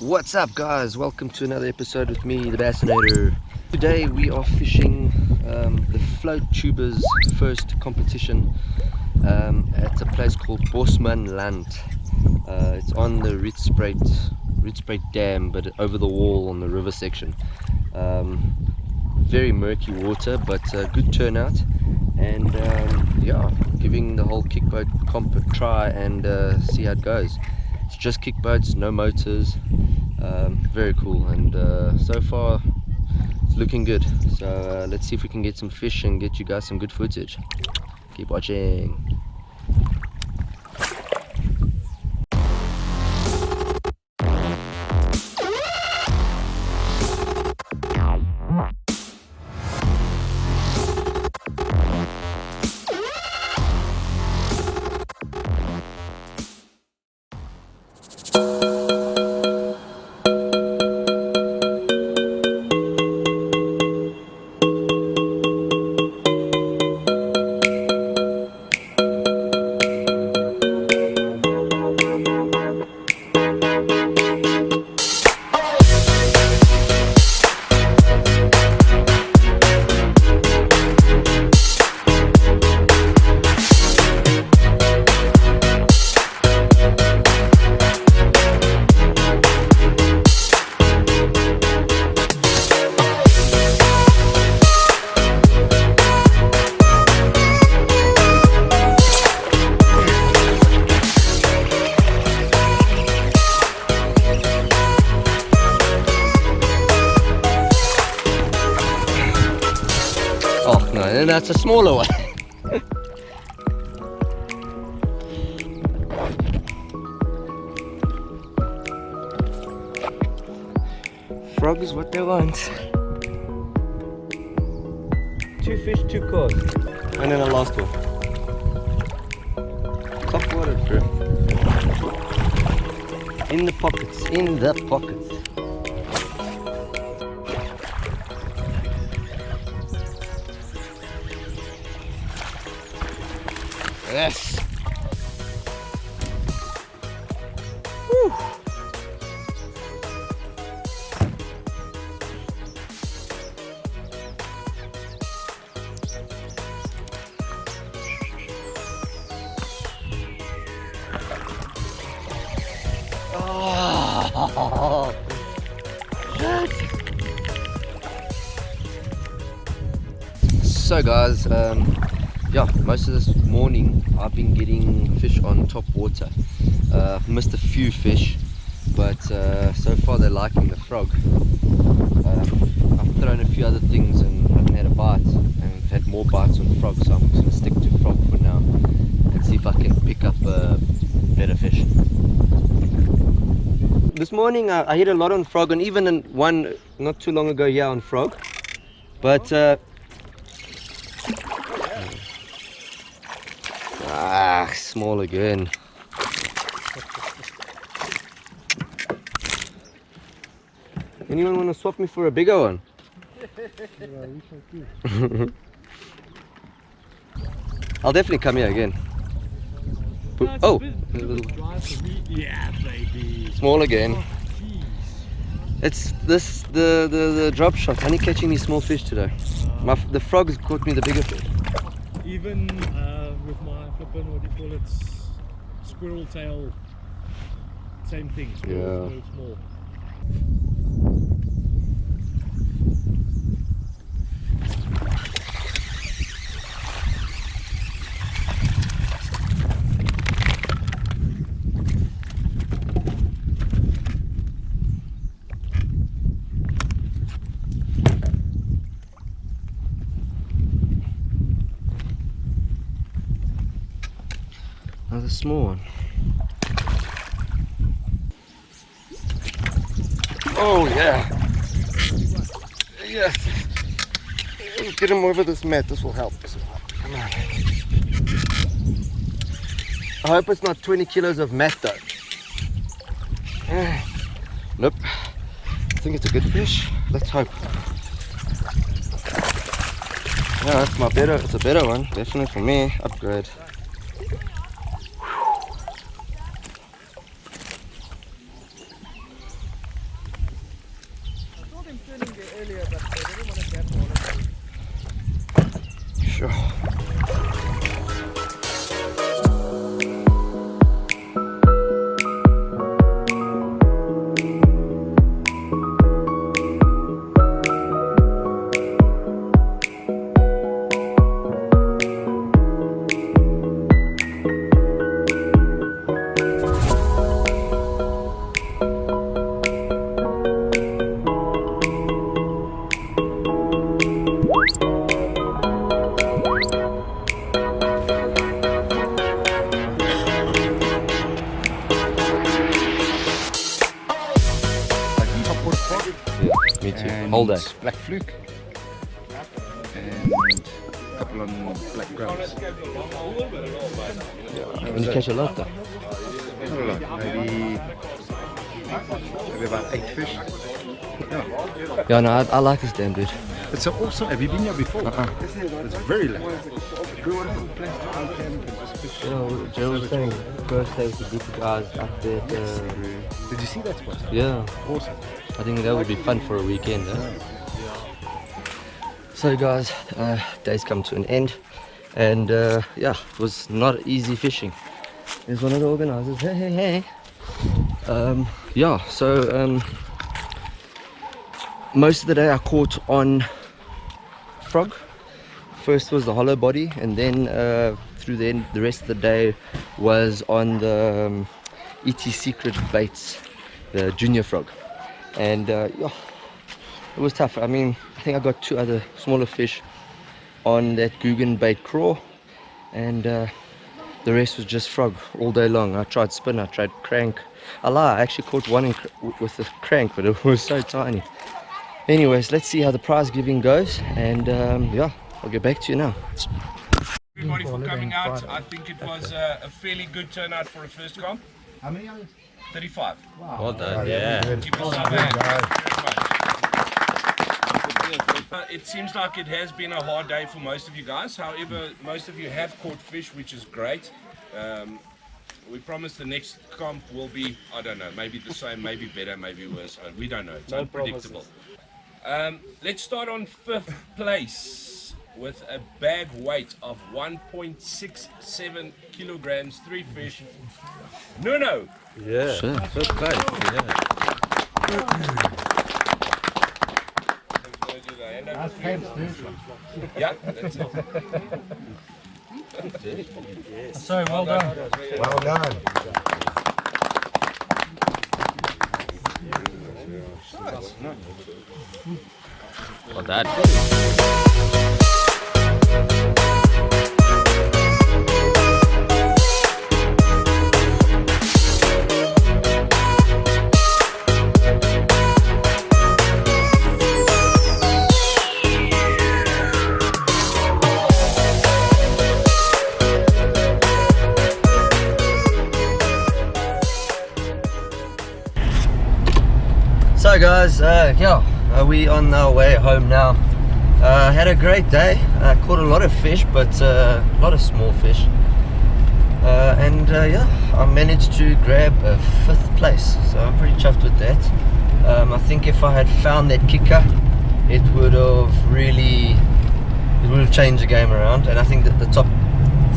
What's up, guys? Welcome to another episode with me, the Bassinator. Today we are fishing the float tubers first competition at a place called Boesmanland. It's on the Rietspruit Dam, but over the wall on the river section. Very murky water, but good turnout, and yeah, giving the whole kickboat comp a try and see how it goes. It's just kickboats, no motors. Very cool, and so far it's looking good. So let's see if we can get some fish and get you guys some good footage. Keep watching. Oh no, and that's a smaller one. Frog is what they want. 2 fish, 2 cod. And then the last one. Top water, bro. In the pockets, in the pockets. Yes. Woo. Oh. So guys, yeah, most of this morning I've been getting fish on top water. I've missed a few fish, but so far they're liking the frog. I've thrown a few other things and haven't had a bite, and had more bites on frog, so I'm just going to stick to frog for now and see if I can pick up better fish. This morning I hit a lot on frog, and even in one not too long ago here on frog, but small again. Anyone want to swap me for a bigger one? I'll definitely come here again. Oh, yeah, baby. Small again. It's this the drop shot. Only catching these small fish today. The frog has caught me the bigger fish. Even with my flippin', what do you call it? Squirrel tail. Same thing. Squirrel tail small. Another small one. Oh yeah. Yes. Get him over this mat. This will help. Come on. I hope it's not 20 kilos of mat though. Nope. I think it's a good fish. Let's hope. Yeah, that's my better. It's a better one. Definitely for me. Upgrade. earlier, but they didn't want to grab all of them. Sure. Me too. Whole day. Black fluke and a couple on black grounds. When you catch a lot though. Not a lot, maybe about 8 fish. Yeah, no, I like this damn dude. It's awesome. Have you been here before? It's very light. Joe was saying first day with a group of guys up there. Did you see that spot? Yeah, Awesome. I think that would be fun for a weekend. So guys, day's come to an end, and yeah, it was not easy fishing. There's one of the organizers. Hey. Yeah, so most of the day I caught on frog. First was the hollow body, and then through the rest of the day was on the Itties secret baits, the junior frog. And yeah, it was tough. I mean, I think I got 2 other smaller fish on that Guggen bait craw, and the rest was just frog all day long. I tried spin, I tried crank. I actually caught one with the crank, but it was so tiny. Anyways, let's see how the prize giving goes, and yeah, I'll get back to you now. Everybody for coming out. I think it was a fairly good turnout for a first comp. How many? 35. Wow. Well done, yeah. People love it. It seems like it has been a hard day for most of you guys. However, most of you have caught fish, which is great. We promise the next comp will be, I don't know, maybe the same, maybe better, maybe worse. We don't know. It's unpredictable. Let's start on 5th place with a bag weight of 1.67 kilograms, 3 fish. No. Yeah, sure. First place, yeah. Yeah, that's it. So well done. Well done. Well done. So guys, yeah, we on our way home now. Had a great day. Caught a lot of fish, but a lot of small fish. And yeah, I managed to grab a 5th place, so I'm pretty chuffed with that. I think if I had found that kicker, it would have changed the game around. And I think that the top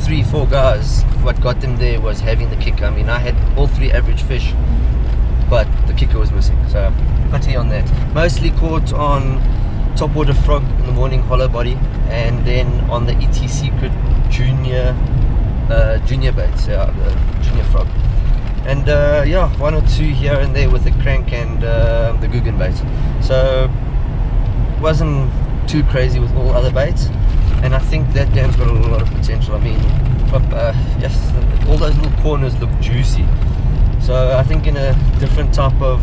3-4 guys, what got them there was having the kicker. I mean, I had all 3 average fish, but the kicker was missing, so pity on that. Mostly caught on topwater frog in the morning, hollow body, and then on the Itties secret junior baits, yeah, the junior frog. And yeah, 1 or 2 here and there with the crank and the Guggen bait. So wasn't too crazy with all other baits, and I think that game's got a lot of potential. I mean, yes, all those little corners look juicy. So I think in a different type of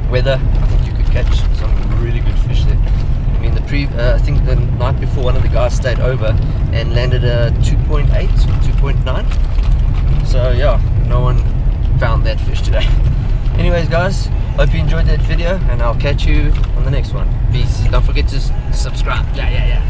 weather, I think you could catch some really good fish there. I mean, I think the night before one of the guys stayed over and landed a 2.8 or 2.9. So yeah, no one found that fish today. Anyways guys, hope you enjoyed that video, and I'll catch you on the next one. Peace. Don't forget to subscribe. Yeah.